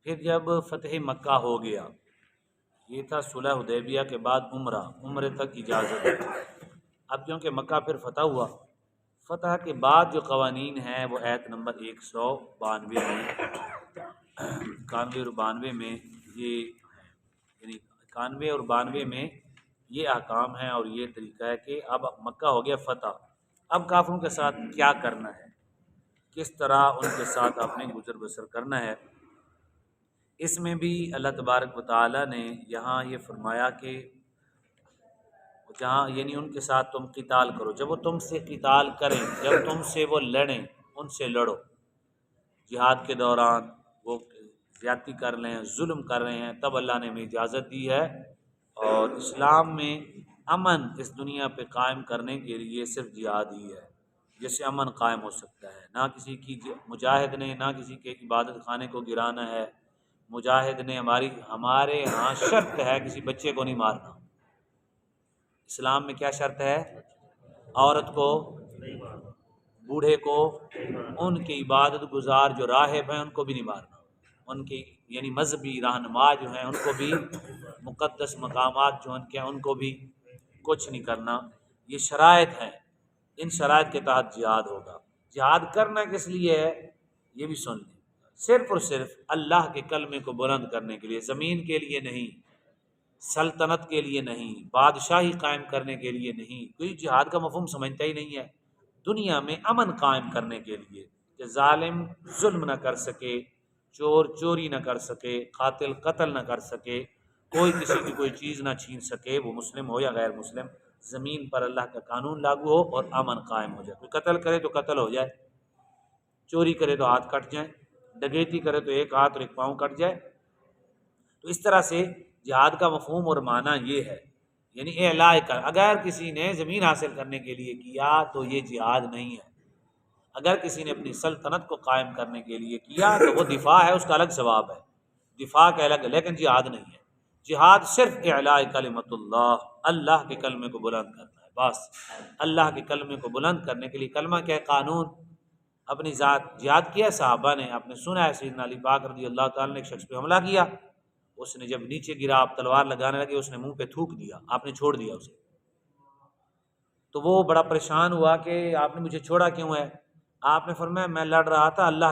پھر جب فتح مکہ ہو گیا، یہ تھا صلح حدیبیہ کے بعد عمرے تک اجازت ہے۔ اب کیونکہ مکہ پھر فتح ہوا، فتح کے بعد جو قوانین ہیں وہ آیت نمبر 192 میں 91 اور 92 میں یہ یعنی 91 اور 92 میں یہ احکام ہیں اور یہ طریقہ ہے کہ اب مکہ ہو گیا فتح، اب کافروں کے ساتھ کیا کرنا ہے، کس طرح ان کے ساتھ آپ نے گزر بسر کرنا ہے۔ اس میں بھی اللہ تبارک و تعالی نے یہاں یہ فرمایا کہ جہاں یعنی ان کے ساتھ تم قتال کرو، جب وہ تم سے قتال کریں، جب تم سے وہ لڑیں، ان سے لڑو۔ جہاد کے دوران وہ زیادتی کر لیں، ظلم کر رہے ہیں، تب اللہ نے ہمیں اجازت دی ہے۔ اور اسلام میں امن اس دنیا پہ قائم کرنے کے لیے صرف جہاد ہی ہے جس سے امن قائم ہو سکتا ہے، نہ کسی کی مجاہد نے نہ کسی کے عبادت خانے کو گرانا ہے۔ مجاہد نے ہمارے ہاں شرط ہے کسی بچے کو نہیں مارنا۔ اسلام میں کیا شرط ہے؟ عورت کو، بوڑھے کو، ان کے عبادت گزار جو راہب ہیں ان کو بھی نہیں مارنا، ان کی یعنی مذہبی رہنما جو ہیں ان کو بھی، مقدس مقامات جو ان کے ہیں ان کو بھی کچھ نہیں کرنا۔ یہ شرائط ہیں، ان شرائط کے تحت جہاد ہوگا۔ جہاد کرنا کس لیے ہے یہ بھی سن لیں، صرف اور صرف اللہ کے کلمے کو بلند کرنے کے لیے، زمین کے لیے نہیں، سلطنت کے لیے نہیں، بادشاہی قائم کرنے کے لیے نہیں۔ کوئی جہاد کا مفہوم سمجھتا ہی نہیں ہے۔ دنیا میں امن قائم کرنے کے لیے کہ ظالم ظلم نہ کر سکے، چور چوری نہ کر سکے، قاتل قتل نہ کر سکے، کوئی کسی کی کوئی چیز نہ چھین سکے، وہ مسلم ہو یا غیر مسلم، زمین پر اللہ کا قانون لاگو ہو اور امن قائم ہو جائے۔ کوئی قتل کرے تو قتل ہو جائے، چوری کرے تو ہاتھ کٹ جائیں، ڈکیتی کرے تو ایک ہاتھ اور ایک پاؤں کٹ جائے۔ تو اس طرح سے جہاد کا مفہوم اور معنی یہ ہے، یعنی اعلاء کر، اگر کسی نے زمین حاصل کرنے کے لیے کیا تو یہ جہاد نہیں ہے، اگر کسی نے اپنی سلطنت کو قائم کرنے کے لیے کیا تو وہ دفاع ہے، اس کا الگ ثواب ہے، دفاع کا الگ ہے، لیکن جہاد نہیں ہے۔ جہاد صرف اعلاء کلمت اللہ، اللہ کے کلمے کو بلند کرنا ہے، بس اللہ کے کلمے کو بلند کرنے کے لیے کلمہ کیا ہے؟ قانون۔ اپنی ذات جہاد کیا صحابہ نے، آپ نے سنا ہے سیدنا علی پاک رضی اللہ تعالیٰ نے ایک شخص پہ حملہ کیا، اس نے جب نیچے گرا آپ تلوار لگانے لگے، اس نے منہ پہ تھوک دیا، آپ نے چھوڑ دیا اسے، تو وہ بڑا پریشان ہوا کہ آپ نے مجھے چھوڑا کیوں ہے؟ آپ نے فرمایا میں لڑ رہا تھا اللہ